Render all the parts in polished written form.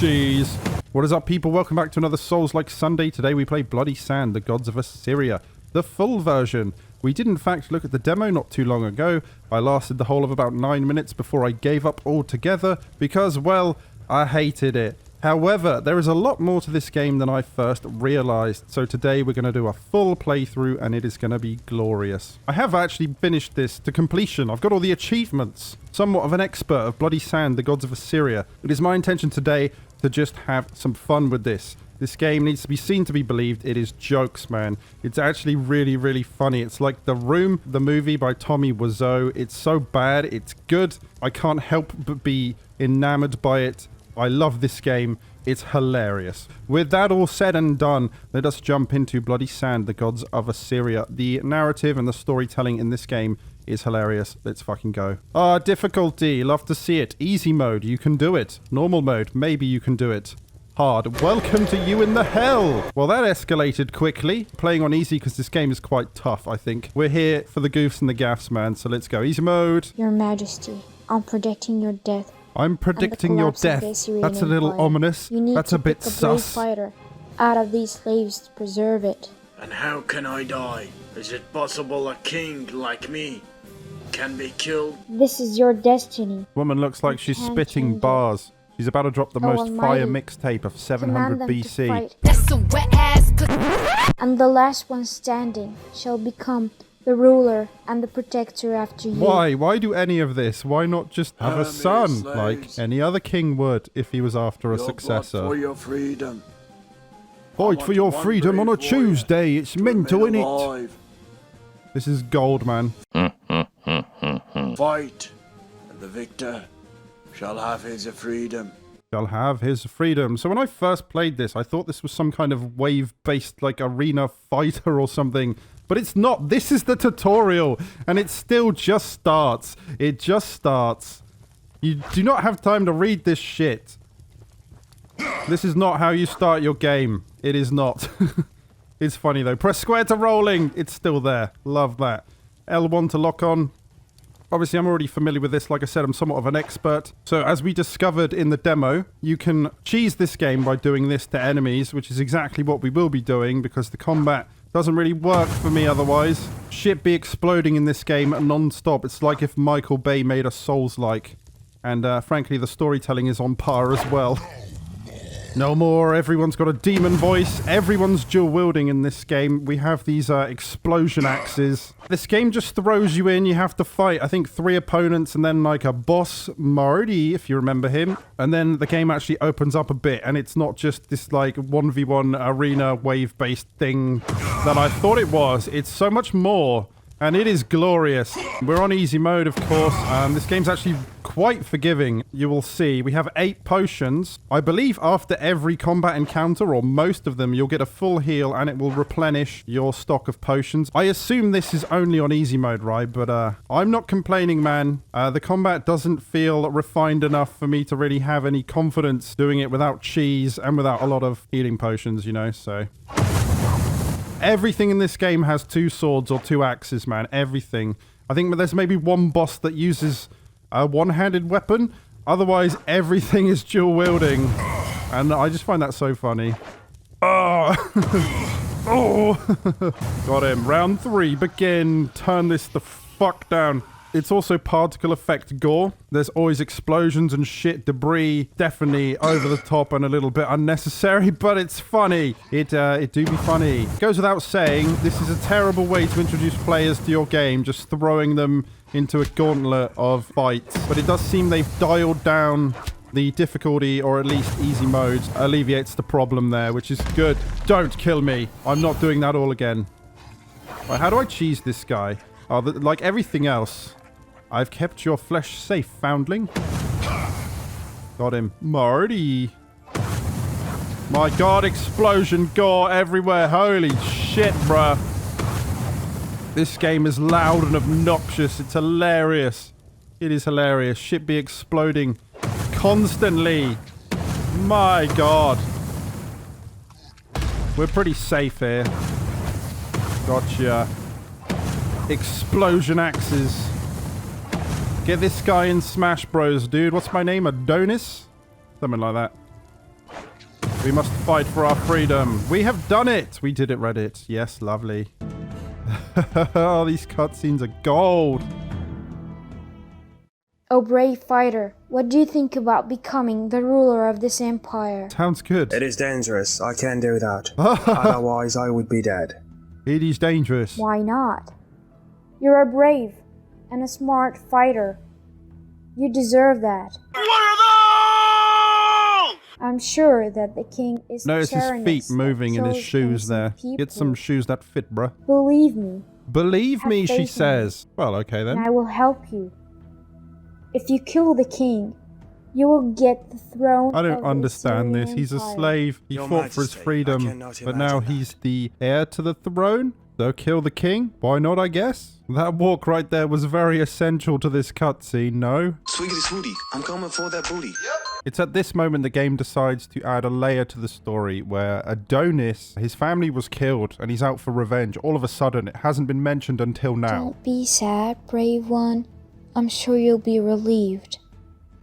cheese. What is up, people? Welcome back to another Souls-like Sunday. Today we play Bloody Sand, the Gods of Assyria. The full version. We did in fact look at the demo not too long ago. I lasted the whole of about 9 minutes before I gave up altogether because, well, I hated it. However, there is a lot more to this game than I first realized. So today we're going to do a full playthrough and it is going to be glorious. I have actually finished this to completion. I've got all the achievements. Somewhat of an expert of Bloody Sand, the Gods of Assyria. It is my intention today to just have some fun with this. This game needs to be seen to be believed. It is jokes, man. It's actually really, really funny. It's like The Room, the movie by Tommy Wiseau. It's so bad. It's good. I can't help but be enamored by it. I love this game. It's hilarious. With that all said and done, let us jump into Bloody Sand, the Gods of Assyria. The narrative and the storytelling in this game is hilarious. Let's fucking go. Difficulty. Love to see it. Easy mode. You can do it. Normal mode. Maybe you can do it. Hard. Welcome to you in the hell. Well, that escalated quickly. Playing on easy because this game is quite tough, I think. We're here for the goofs and the gaffs, man. So let's go. Easy mode. Your Majesty, I'm predicting your death. I'm predicting your death. That's a little ominous. That's a bit sus. Fighter out of these slaves to preserve it. And how can I die? Is it possible a king like me can be killed? This is your destiny. Woman looks like she's spitting bars. She's about to drop the most fire mixtape of 700 BC. And the last one standing shall become the ruler and the protector after you. Why? Why do any of this? Why not just have a son like any other king would if he was after a successor? For your freedom. Fight for your freedom on a Tuesday. It's mental, innit? This is gold, man. Fight, and the victor shall have his freedom. Shall have his freedom. So when I first played this, I thought this was some kind of wave-based like arena fighter or something. But it's not. This is the tutorial. And it still just starts. It just starts. You do not have time to read this shit. This is not how you start your game. It is not. It's funny though. Press square to rolling. It's still there. Love that. L1 to lock on. Obviously, I'm already familiar with this. Like I said, I'm somewhat of an expert. So as we discovered in the demo, you can cheese this game by doing this to enemies, which is exactly what we will be doing because the combat doesn't really work for me otherwise. Shit be exploding in this game non-stop. It's like if Michael Bay made a Souls-like. And frankly, the storytelling is on par as well. No more. Everyone's got a demon voice. Everyone's dual wielding in this game. We have these explosion axes. This game just throws you in. You have to fight, I think, 3 opponents and then like a boss, Marty, if you remember him. And then the game actually opens up a bit and it's not just this like 1v1 arena wave-based thing that I thought it was. It's so much more. And it is glorious. We're on easy mode, of course. This game's actually quite forgiving. You will see. We have 8 potions. I believe after every combat encounter, or most of them, you'll get a full heal and it will replenish your stock of potions. I assume this is only on easy mode, right? But I'm not complaining, man. The combat doesn't feel refined enough for me to really have any confidence doing it without cheese and without a lot of healing potions, you know, so... Everything in this game has 2 swords or 2 axes, man. Everything. I think there's maybe one boss that uses a one-handed weapon. Otherwise, everything is dual wielding. And I just find that so funny. Oh! Oh! Got him. Round 3. Begin. Turn this the fuck down. It's also particle effect gore. There's always explosions and shit, debris. Definitely over the top and a little bit unnecessary, but it's funny. It do be funny. Goes without saying, this is a terrible way to introduce players to your game, just throwing them into a gauntlet of fights. But it does seem they've dialed down the difficulty, or at least easy modes, alleviates the problem there, which is good. Don't kill me. I'm not doing that all again. Right, how do I cheese this guy? Oh, like everything else. I've kept your flesh safe, foundling. Got him. Marty. My god, explosion gore everywhere. Holy shit, bruh. This game is loud and obnoxious. It's hilarious. It is hilarious. Shit be exploding constantly. My god. We're pretty safe here. Gotcha. Explosion axes. Get this guy in Smash Bros, dude. What's my name? Adonis? Something like that. We must fight for our freedom. We have done it. We did it, Reddit. Yes, lovely. Oh, these cutscenes are gold. Oh, brave fighter, what do you think about becoming the ruler of this empire? Sounds good. It is dangerous. I can't do that. Otherwise, I would be dead. It is dangerous. Why not? You're a brave and a smart fighter. You deserve that. I'm sure that the king is Notice his tyrannous feet and moving in his kills shoes there. innocent Get some people. shoes that fit, bruh. Believe me, Believe Have me, faith she in says. Well, okay and then. I will help you. If you kill the king, you will get the throne I of don't the understand this. Assyrian He's a Empire. slave. He Your fought for his Majesty, I freedom. cannot But now imagine he's the heir to the throne? So kill the king? Why not, I guess? That walk right there was very essential to this cutscene, no? Swiggity swooty, I'm coming for that booty. It's at this moment the game decides to add a layer to the story where Adonis, his family was killed and he's out for revenge. All of a sudden, it hasn't been mentioned until now. Don't be sad, brave one. I'm sure you'll be relieved.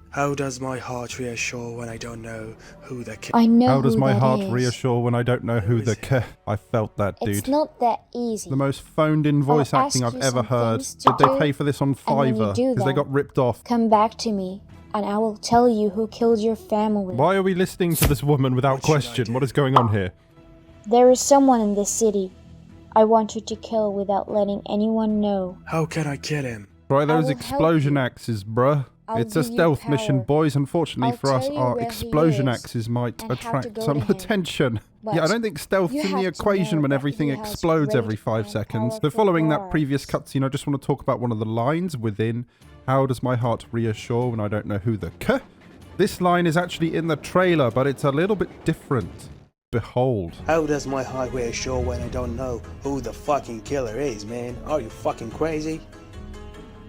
How does my heart reassure when I don't know who the king? I know How does who my that heart is. reassure when I don't know who Who the is it? I felt that, dude. It's not that easy. The most phoned-in voice I'll acting ask I've you ever some heard. things to Did they do, pay for this on and when you Fiverr? do Because they that- got ripped off. Come back to me, and I will tell you who killed your family. Why are we listening to this woman without What should I question? do? What is going on here? There is someone in this city I want you to kill without letting anyone know. How can I kill him? Try those will help explosion you. axes, bruh. I'll It's a give you stealth mission, power. boys. Unfortunately I'll for us, tell you our where he explosion is axes might and how to attract go some to him. attention. But Yeah, I don't think stealth's you in the have to equation know when that everything he has explodes great every 5 and seconds. So powerful following that previous guards. cutscene, I just want to talk about one of the lines within How Does My Heart Reassure When I Don't Know Who the K? This line is actually in the trailer, but it's a little bit different. Behold. How does my heart reassure when I don't know who the fucking killer is, man? Are you fucking crazy?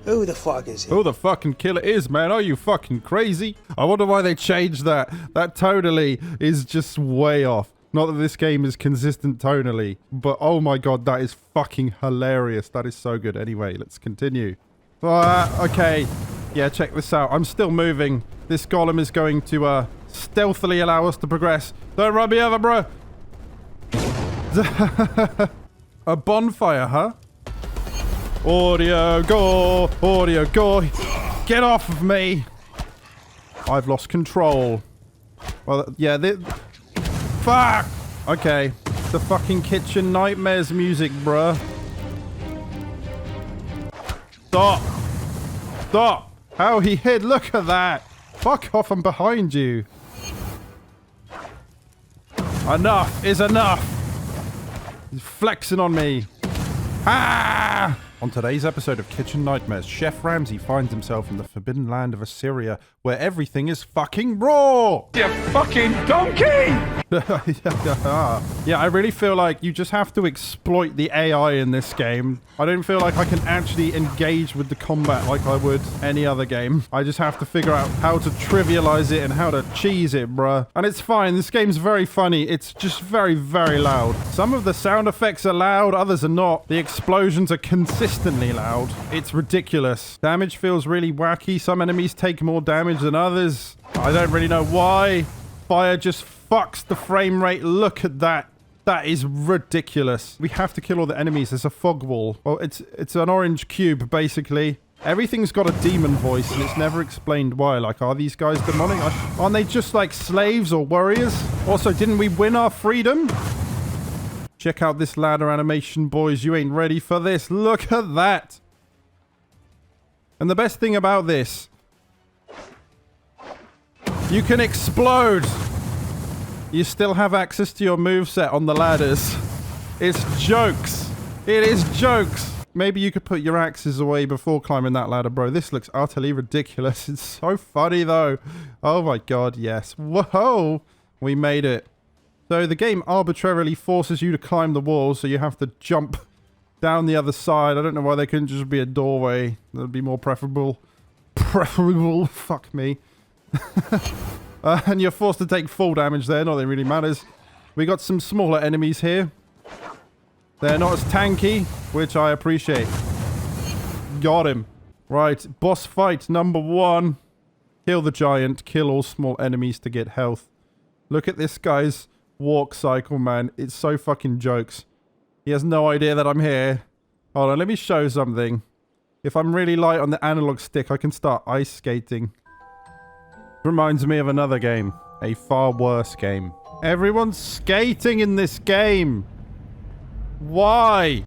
Who the fuck is he? Who the fucking killer is, man? Are you fucking crazy? I wonder why they changed that. That totally is just way off. Not that this game is consistent tonally, but oh my god, that is fucking hilarious. That is so good. Anyway, let's continue. Okay. Yeah, check this out. I'm still moving. This golem is going to stealthily allow us to progress. Don't run me over, bro. A bonfire, huh? Audio go! Audio go! Get off of me! I've lost control. Well, yeah, fuck! Okay. The fucking kitchen nightmares music, bruh. Stop! Stop! How he hid! Look at that! Fuck off, I'm behind you. Enough is enough! He's flexing on me. Ah! On today's episode of Kitchen Nightmares, Chef Ramsay finds himself in the forbidden land of Assyria, where everything is fucking raw! You fucking donkey! Yeah, I really feel like you just have to exploit the AI in this game. I don't feel like I can actually engage with the combat like I would any other game. I just have to figure out how to trivialize it and how to cheese it, bruh. And it's fine, this game's very funny. It's just very, very loud. Some of the sound effects are loud, others are not. The explosions are consistently loud. It's ridiculous. Damage feels really wacky. Some enemies take more damage than others. I don't really know why. Fire just fucks the frame rate. Look at that. That is ridiculous. We have to kill all the enemies. There's a fog wall. Oh, it's an orange cube, basically. Everything's got a demon voice, and it's never explained why. Like, are these guys demonic? Aren't they just like slaves or warriors? Also, didn't we win our freedom? Check out this ladder animation, boys. You ain't ready for this. Look at that. And the best thing about this, you can explode. You still have access to your moveset on the ladders. It's jokes. It is jokes. Maybe you could put your axes away before climbing that ladder, bro. This looks utterly ridiculous. It's so funny, though. Oh my god, yes. Whoa! We made it. So the game arbitrarily forces you to climb the wall, so you have to jump down the other side. I don't know why there couldn't just be a doorway. That would be more preferable. Preferable? Fuck me. And you're forced to take full damage there. Not that it really matters. We got some smaller enemies here. They're not as tanky, which I appreciate. Got him. Right, boss fight number 1. Kill the giant. Kill all small enemies to get health. Look at this guy's walk cycle, man. It's so fucking jokes. He has no idea that I'm here. Hold on, let me show something. If I'm really light on the analog stick, I can start ice skating. Reminds me of another game. A far worse game. Everyone's skating in this game. Why?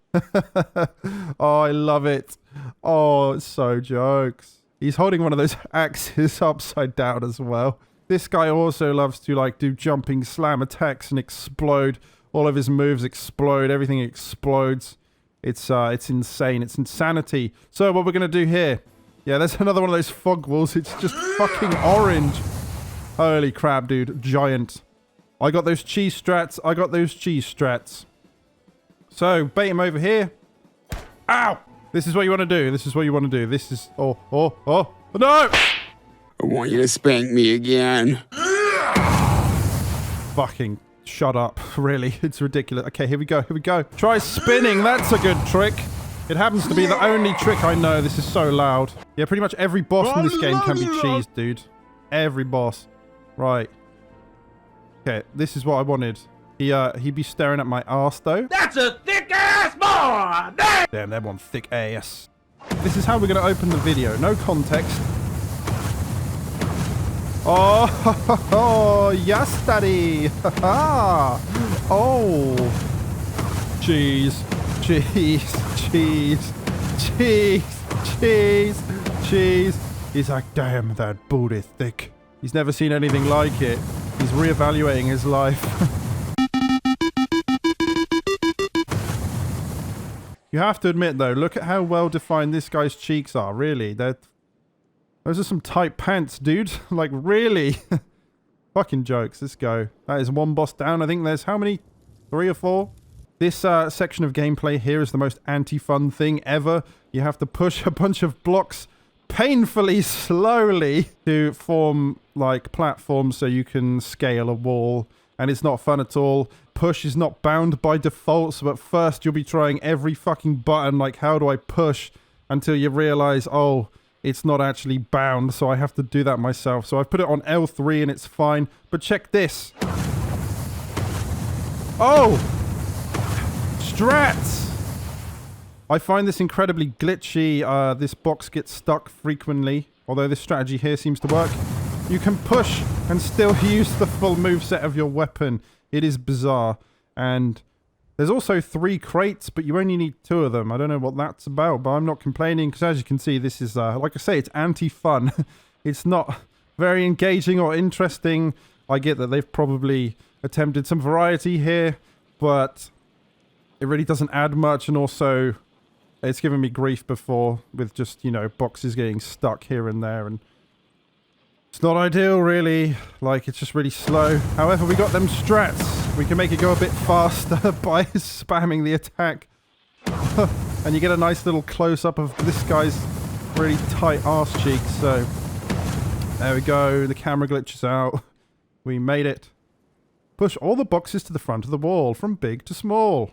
Oh, I love it. Oh, it's so jokes. He's holding one of those axes upside down as well. This guy also loves to like do jumping slam attacks and explode. All of his moves explode. Everything explodes. It's insane. It's insanity. So what we're going to do here. Yeah, there's another one of those fog walls. It's just fucking orange. Holy crap, dude. Giant. I got those cheese strats. I got those cheese strats. So, bait him over here. Ow! This is what you want to do. This is what you want to do. This is... Oh, no! I want you to spank me again. Fucking shut up. Really, it's ridiculous. Okay, here we go. Here we go. Try spinning. That's a good trick. It happens to be the only trick I know. This is so loud. Yeah, pretty much every boss in this game can be cheesed, dude. Every boss. Right. Okay, this is what I wanted. He'd be staring at my arse, though. That's a thick ass boy! Damn, that one thick ass. This is how we're going to open the video. No context. Oh, yes, daddy. Oh. Cheese. Cheese. Cheese. Cheese. Cheese. Cheese. He's like, damn, that booty thick. He's never seen anything like it. He's reevaluating his life. You have to admit, though, look at how well defined this guy's cheeks are, really. Those are some tight pants, dude. Like, really? Fucking jokes. Let's go. That is one boss down. I think there's how many? 3 or 4? This section of gameplay here is the most anti-fun thing ever. You have to push a bunch of blocks painfully slowly to form, like, platforms so you can scale a wall. And it's not fun at all. Push is not bound by default, so at first you'll be trying every fucking button, like how do I push, until you realize, oh, it's not actually bound, so I have to do that myself. So I've put it on L3 and it's fine, but check this. Oh! Strats! I find this incredibly glitchy. This box gets stuck frequently, although this strategy here seems to work. You can push and still use the full moveset of your weapon. It is bizarre. And there's also 3 crates, but you only need 2 of them. I don't know what that's about, but I'm not complaining, because as you can see, this is, like I say, it's anti-fun. It's not very engaging or interesting. I get that they've probably attempted some variety here, but it really doesn't add much, and also it's given me grief before with just, you know, boxes getting stuck here and there, and it's not ideal, really. Like, it's just really slow. However, we got them strats. We can make it go a bit faster by spamming the attack. And you get a nice little close-up of this guy's really tight arse cheeks. So, there we go. The camera glitches out. We made it. Push all the boxes to the front of the wall, from big to small.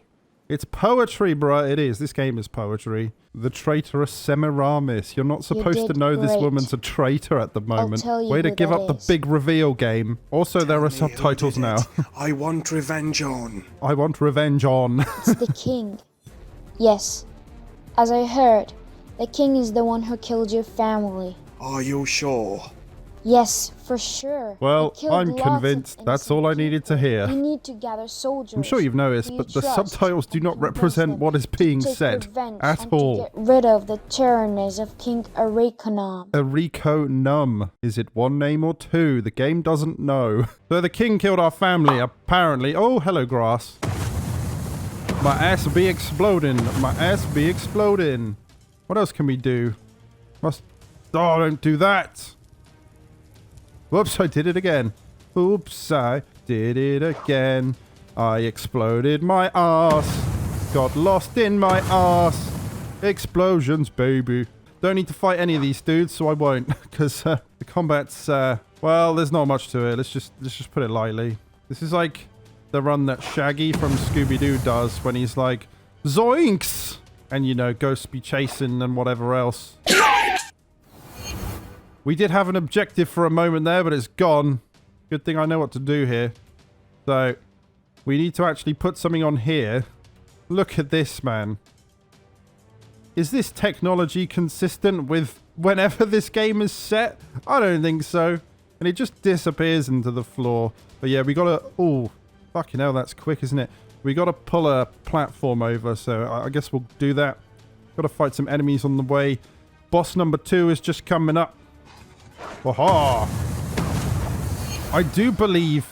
It's poetry, bruh. It is. This game is poetry. The traitorous Semiramis. You're not supposed to know this woman's a traitor at the moment. Way to give up the big reveal game. Also, there are subtitles now. I want revenge on. I want revenge on. It's the king. Yes. As I heard, the king is the one who killed your family. Are you sure? Yes, for sure. Well, I'm convinced that's all I needed to hear. You need to gather soldiers. I'm sure you've noticed, but the subtitles do not represent what is being said at all. To get rid of the tyrannies of King Arikonam. Arikonam. Is it 1 name or 2? The game doesn't know. So the king killed our family, apparently. Oh, hello, grass. My ass be exploding. My ass be exploding. What else can we do? Oh, don't do that. Whoops, I did it again. Oops, I did it again. I exploded my ass. Got lost in my ass. Explosions, baby. Don't need to fight any of these dudes, so I won't. Because the combat's, well, there's not much to it. Let's just put it lightly. This is like the run that Shaggy from Scooby-Doo does when he's like, zoinks! And, you know, ghosts be chasing and whatever else. We did have an objective for a moment there, but it's gone. Good thing I know what to do here. So, we need to actually put something on here. Look at this, man. Is this technology consistent with whenever this game is set? I don't think so. And it just disappears into the floor. But yeah, we gotta... Oh, fucking hell, that's quick, isn't it? We gotta pull a platform over, so I guess we'll do that. Gotta fight some enemies on the way. Boss number 2 is just coming up. Aha! I do believe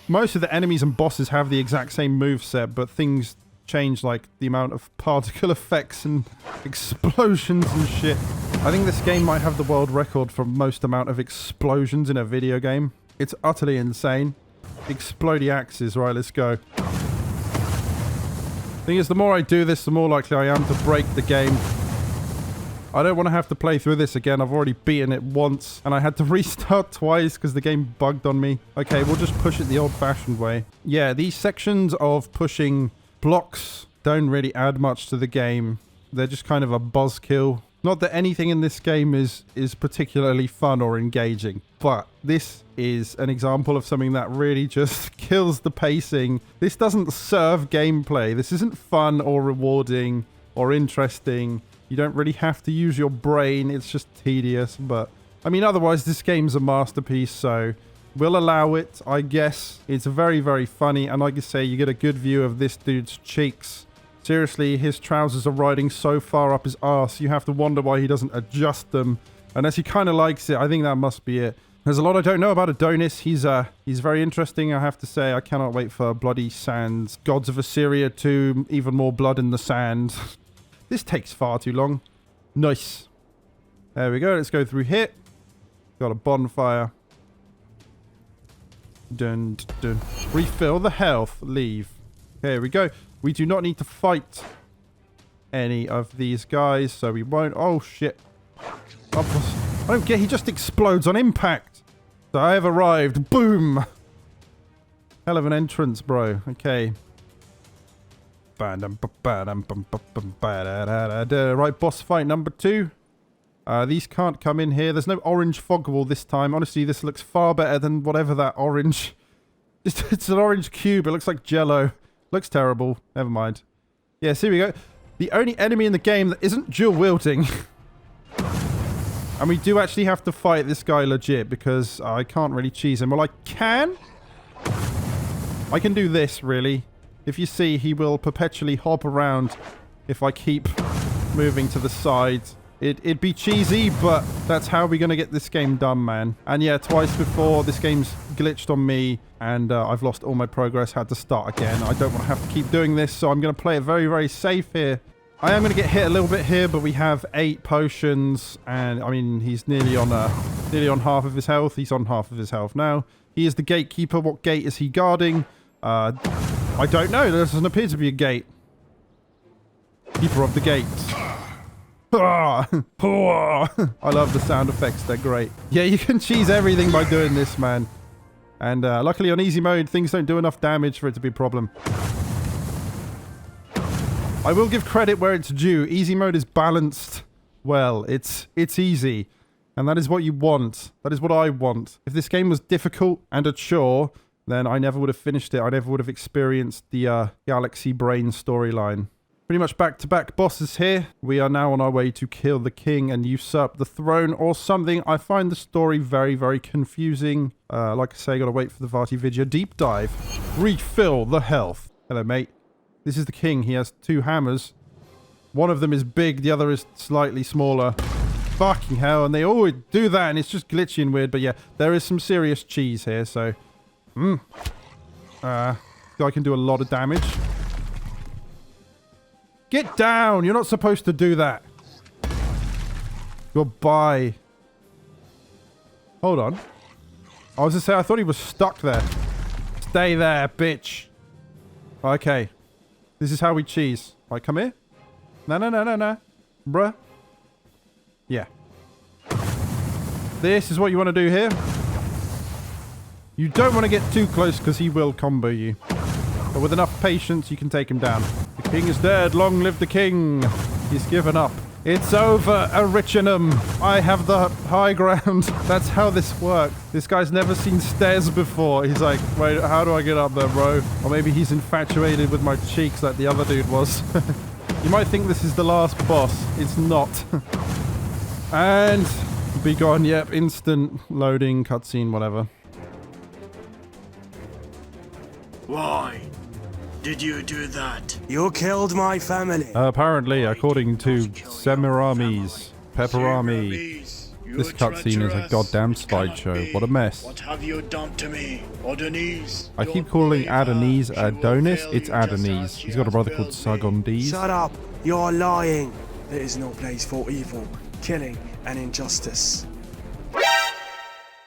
most of the enemies and bosses have the exact same moveset, but things change, like the amount of particle effects and explosions and shit. I think this game might have the world record for most amount of explosions in a video game. It's utterly insane. Explodey axes. Right, let's go. Thing is, the more I do this, the more likely I am to break the game. I don't want to have to play through this again. I've already beaten it once, and I had to restart twice because the game bugged on me. Okay, we'll just push it the old-fashioned way. Yeah, these sections of pushing blocks don't really add much to the game. They're just kind of a buzzkill. Not that anything in this game is particularly fun or engaging, but this is an example of something that really just kills the pacing. This doesn't serve gameplay. This isn't fun or rewarding or interesting. You don't really have to use your brain. It's just tedious, but I mean, otherwise this game's a masterpiece, so we'll allow it, I guess. It's very, very funny, and like I say, you get a good view of this dude's cheeks. Seriously, his trousers are riding so far up his arse, you have to wonder why he doesn't adjust them. Unless he kind of likes it, I think that must be it. There's a lot I don't know about Adonis. He's very interesting, I have to say. I cannot wait for Bloody Sands. Gods of Assyria 2, even more blood in the sand. This takes far too long. Nice. There we go, let's go through here. Got a bonfire. Dun, dun. Refill the health. Leave. Okay, here we go. We do not need to fight any of these guys, so we won't. Oh, shit. Oh, I don't get. He just explodes on impact. So I have arrived. Boom. Hell of an entrance, bro. Okay. Right, boss fight number 2. These can't come in here. There's no orange fog wall this time. Honestly, this looks far better than whatever that orange... It's an orange cube. It looks like Jello. Looks terrible. Never mind. Yes, here we go. The only enemy in the game that isn't dual wielding. And we do actually have to fight this guy legit because I can't really cheese him. Well, I can. I can do this, really. If you see, he will perpetually hop around if I keep moving to the side. It'd be cheesy, but that's how we're going to get this game done, man. And yeah, twice before, this game's glitched on me, and I've lost all my progress, had to start again. I don't want to have to keep doing this, so I'm going to play it very, very safe here. I am going to get hit a little bit here, but we have 8 potions, and I mean, he's nearly on half of his health. He's on half of his health now. He is the gatekeeper. What gate is he guarding? I don't know. There doesn't appear to be a gate. Keeper of the gates. I love the sound effects. They're great. Yeah, you can cheese everything by doing this, man. And luckily on easy mode, things don't do enough damage for it to be a problem. I will give credit where it's due. Easy mode is balanced well. It's easy. And that is what you want. That is what I want. If this game was difficult and a chore, then I never would have finished it. I never would have experienced the Galaxy Brain storyline. Pretty much back-to-back bosses here. We are now on our way to kill the king and usurp the throne or something. I find the story very, very confusing. Like I say, I gotta wait for the Vartividya deep dive. Refill the health. Hello, mate. This is the king. He has 2 hammers. One of them is big, the other is slightly smaller. Fucking hell, and they always do that, and it's just glitchy and weird. But yeah, there is some serious cheese here, so... I can do a lot of damage. Get down! You're not supposed to do that. Goodbye. Hold on. I was gonna say, I thought he was stuck there. Stay there, bitch. Okay. This is how we cheese. Right, come here. No. Bruh. Yeah. This is what you want to do here. You don't want to get too close because he will combo you. But with enough patience, you can take him down. The king is dead. Long live the king. He's given up. It's over, Arichinum. I have the high ground. That's how this works. This guy's never seen stairs before. He's like, wait, how do I get up there, bro? Or maybe he's infatuated with my cheeks like the other dude was. You might think this is the last boss. It's not. And be gone. Yep, instant loading, cutscene, whatever. Why did you do that? You killed my family. Apparently, according to Semiramis, Pepperami, this cutscene is a goddamn slideshow. What a mess. What have you done to me, Adonis? I keep calling Adonis Adonis. It's Adonis. He's got a brother called Sargondis. Shut up. You're lying. There is no place for evil, killing, and injustice.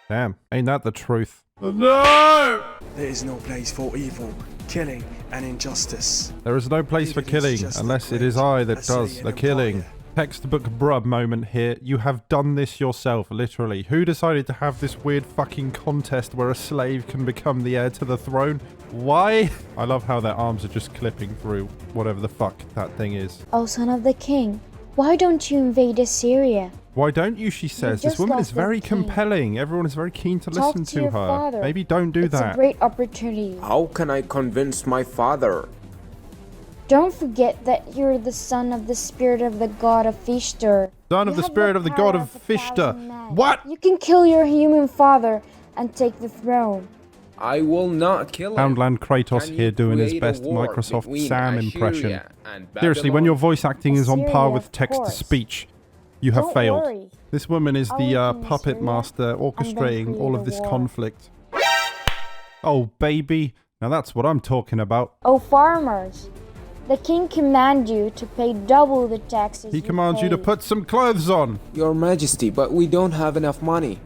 Damn, ain't that the truth? No! There is no place for evil, killing, and injustice. There is no place for killing unless it is I that does the killing. Textbook brub moment here. You have done this yourself, literally. Who decided to have this weird fucking contest where a slave can become the heir to the throne? Why? I love how their arms are just clipping through whatever the fuck that thing is. O son of the king, why don't you invade Assyria? Why don't you, she says. This woman is very compelling. Everyone is very keen to listen to her. Father. Maybe don't do that. It's a great opportunity. How can I convince my father? Don't forget that you're the son of the spirit of the god of Fishter. Son of the spirit of the god of Fishter. What? You can kill your human father and take the throne. I will not kill him. Houndland Kratos Can here you doing his create a best war Microsoft between Sam Assyria impression. and Seriously, when Babylon? your voice acting is on par Assyria, with of text-to-speech, you have Don't failed. worry. This woman is the I'll open puppet Assyria master and then orchestrating all of create a this war. conflict. Oh, baby. Now that's what I'm talking about. O farmers, the king commands you to pay double the taxes He commands you to pay. put some clothes on. Your Majesty, but we don't have enough money.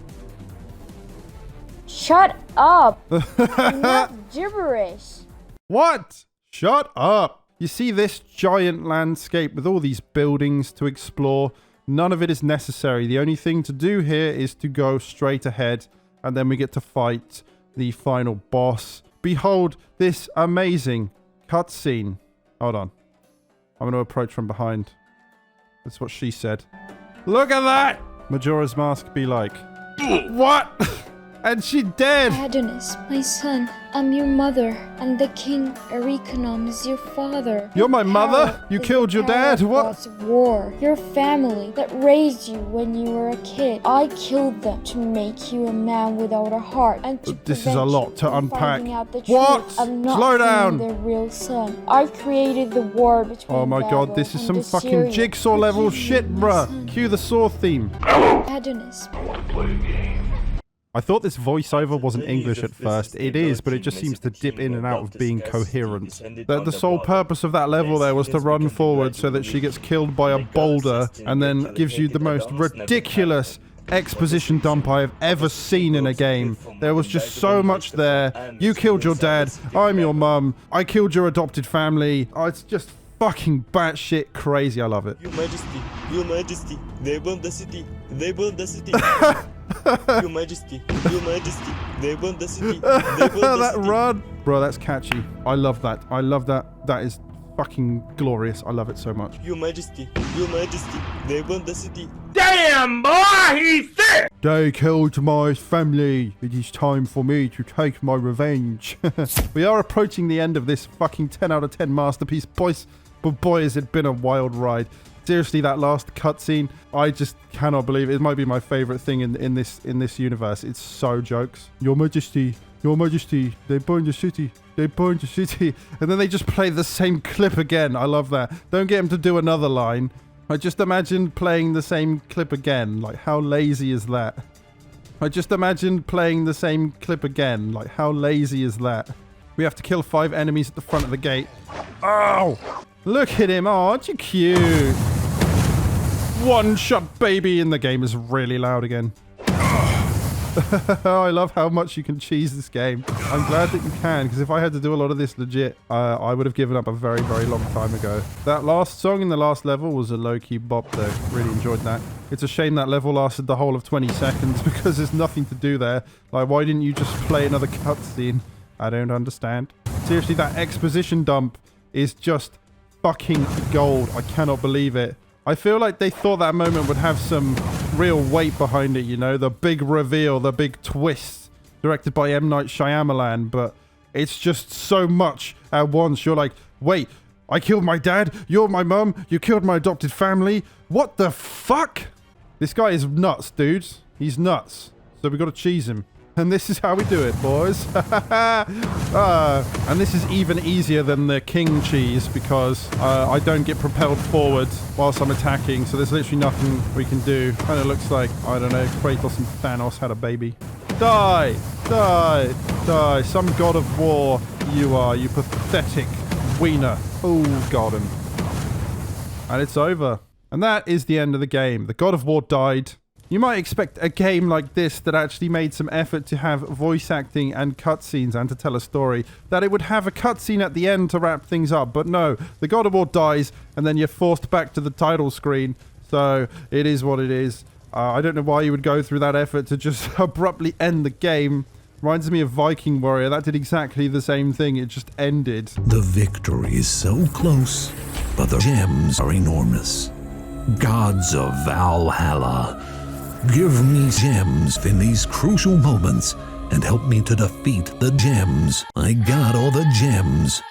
Shut up! Not gibberish. What? Shut up. You see this giant landscape with all these buildings to explore? None of it is necessary. The only thing to do here is to go straight ahead, and then we get to fight the final boss. Behold this amazing cutscene. Hold on. I'm going to approach from behind. That's what she said. Look at that! Majora's Mask be like, what? And she dead! Adonis, my son, I'm your mother, and the king Arikonom is your father. You're my mother? You killed your dad? What? Gods of war. Your family that raised you when you were a kid. I killed them to make you a man without a heart, and to This is a prevent lot you to from unpack. finding out the What? truth of not Slow being down. their real son. I created the war between Oh my god, this is some Babylon and fucking Assyria. jigsaw level Forgive me, shit, my bruh. son. Cue the saw theme. Adonis, I thought this voiceover wasn't English at first. It is, but it just seems to dip in and out of being coherent. The sole purpose of that level there was to run forward so that she gets killed by a boulder and then gives you the most ridiculous exposition dump I have ever seen in a game. There was just so much there. You killed your dad. I'm your mum. I killed your adopted family. Oh, it's just fucking batshit crazy. I love it. Your Majesty, they burned the city. They burned the city. Your Majesty, they burned the city. They burned the That city. run. Bro, that's catchy. I love that. I love that. That is fucking glorious. I love it so much. Your Majesty, they burned the city. Damn, boy, he's sick! They killed my family. It is time for me to take my revenge. We are approaching the end of this fucking 10 out of 10 masterpiece, boys. But boy, has it been a wild ride. Seriously, that last cutscene, I just cannot believe it. It might be my favorite thing in this universe. It's so jokes. Your Majesty, they burned the city. They burned the city. And then they just play the same clip again. I love that. Don't get him to do another line. I just imagine playing the same clip again. Like, how lazy is that? I just imagine playing the same clip again. Like, how lazy is that? We have to kill 5 enemies at the front of the gate. Oh! Look at him. Oh, aren't you cute? One shot, baby. And the game is really loud again. I love how much you can cheese this game. I'm glad that you can, because if I had to do a lot of this legit, I would have given up a very, very long time ago. That last song in the last level was a low-key bop though. Really enjoyed that. It's a shame that level lasted the whole of 20 seconds because there's nothing to do there. Like, why didn't you just play another cutscene? I don't understand. Seriously, that exposition dump is just fucking gold. I cannot believe it. I feel like they thought that moment would have some real weight behind it, you know? The big reveal, the big twist, directed by M. Night Shyamalan, but it's just so much at once. You're like, wait, I killed my dad, you're my mum, you killed my adopted family. What the fuck? This guy is nuts, dudes. He's nuts. So we got to cheese him. And this is how we do it, boys. And this is even easier than the king cheese because I don't get propelled forward whilst I'm attacking. So there's literally nothing we can do. Kind of looks like, I don't know, Kratos and Thanos had a baby. Die! Die! Die! Some god of war you are, you pathetic wiener. Oh, got him. And it's over. And that is the end of the game. The god of war died. You might expect a game like this that actually made some effort to have voice acting and cutscenes and to tell a story, that it would have a cutscene at the end to wrap things up. But no, the God of War dies and then you're forced back to the title screen. So it is what it is. I don't know why you would go through that effort to just abruptly end the game. Reminds me of Viking Warrior. That did exactly the same thing. It just ended. The victory is so close, but the gems are enormous. Gods of Valhalla, give me gems in these crucial moments and help me to defeat the gems. I got all the gems.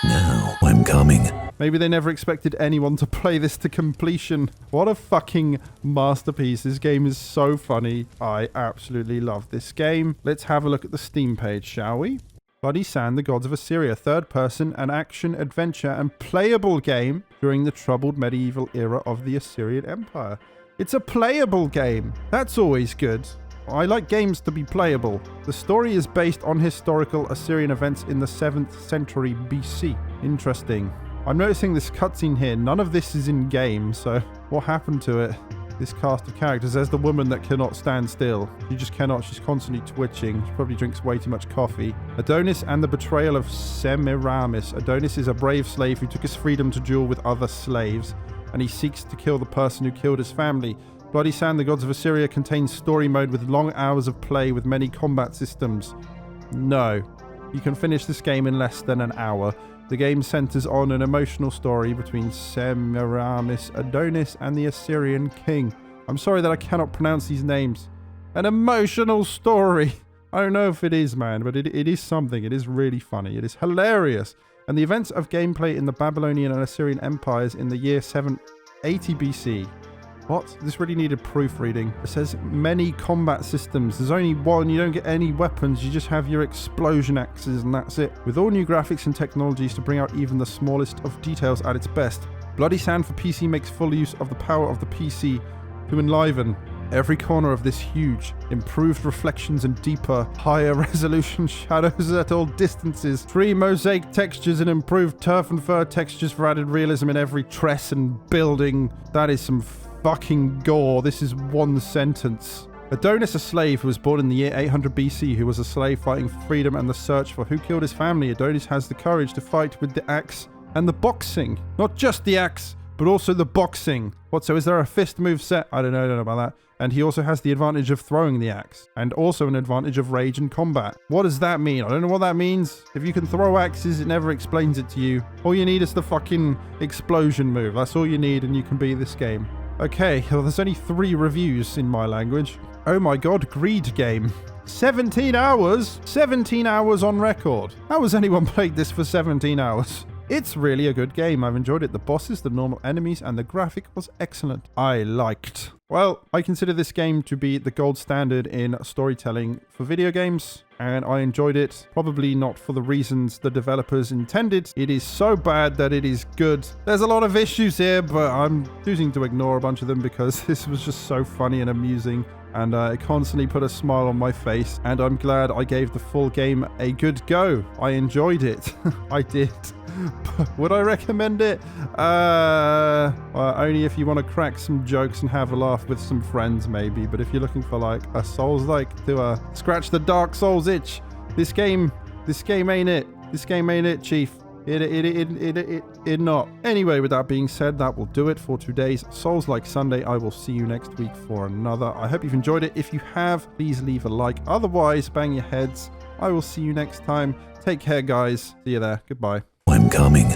Now I'm coming. Maybe they never expected anyone to play this to completion. What a fucking masterpiece. This game is so funny. I absolutely love this game. Let's have a look at the Steam page, shall we? Bloody Sand, the Gods of Assyria, third person, an action, adventure, and playable game during the troubled medieval era of the Assyrian Empire. It's a playable game. That's always good. I like games to be playable. The story is based on historical Assyrian events in the 7th century BC. Interesting. I'm noticing this cutscene here. None of this is in game, so what happened to it? This cast of characters. There's the woman that cannot stand still. She just cannot. She's constantly twitching. She probably drinks way too much coffee. Adonis and the betrayal of Semiramis. Adonis is a brave slave who took his freedom to duel with other slaves, and he seeks to kill the person who killed his family. Bloody Sand, the Gods of Assyria contains story mode with long hours of play with many combat systems. No. You can finish this game in less than an hour. The game centers on an emotional story between Semiramis, Adonis, and the Assyrian king. I'm sorry that I cannot pronounce these names. An emotional story. I don't know if it is, man, but it is something. It is really funny. It is hilarious. And the events of gameplay in the Babylonian and Assyrian empires in the year 780 BC. What? This really needed proofreading. It says many combat systems. There's only one. You don't get any weapons. You just have your explosion axes and that's it. With all new graphics and technologies to bring out even the smallest of details at its best. Bloody Sand for PC makes full use of the power of the PC to enliven every corner of this huge, improved reflections and deeper, higher resolution shadows at all distances, 3 mosaic textures and improved turf and fur textures for added realism in every tress and building. That is some fucking gore. This is one sentence. Adonis, a slave who was born in the year 800 BC, who was a slave fighting for freedom and the search for who killed his family. Adonis has the courage to fight with the axe and the boxing. Not just the axe, but also the boxing. What, so is there a fist move set? I don't know about that. And he also has the advantage of throwing the axe, and also an advantage of rage and combat. What does that mean? I don't know what that means. If you can throw axes, it never explains it to you. All you need is the fucking explosion move. That's all you need, and you can beat this game. Okay, well, there's only 3 reviews in my language. Oh my god, Greed Game. 17 hours? 17 hours on record. How has anyone played this for 17 hours? It's really a good game. I've enjoyed it. The bosses, the normal enemies, and the graphic was excellent. I liked. Well, I consider this game to be the gold standard in storytelling for video games, and I enjoyed it. Probably not for the reasons the developers intended. It is so bad that it is good. There's a lot of issues here, but I'm choosing to ignore a bunch of them because this was just so funny and amusing. And it constantly put a smile on my face, and I'm glad I gave the full game a good go. I enjoyed it. I did. Would I recommend it? Only if you want to crack some jokes and have a laugh with some friends, maybe. But if you're looking for like a Souls-like to scratch the Dark Souls itch, this game ain't it. This game ain't it, Chief. It not. Anyway, with that being said, that will do it for today's Souls Like Sunday. I will see you next week for another. I hope you've enjoyed it. If you have, please leave a like. Otherwise, bang your heads. I will see you next time. Take care, guys. See you there. Goodbye. I'm coming.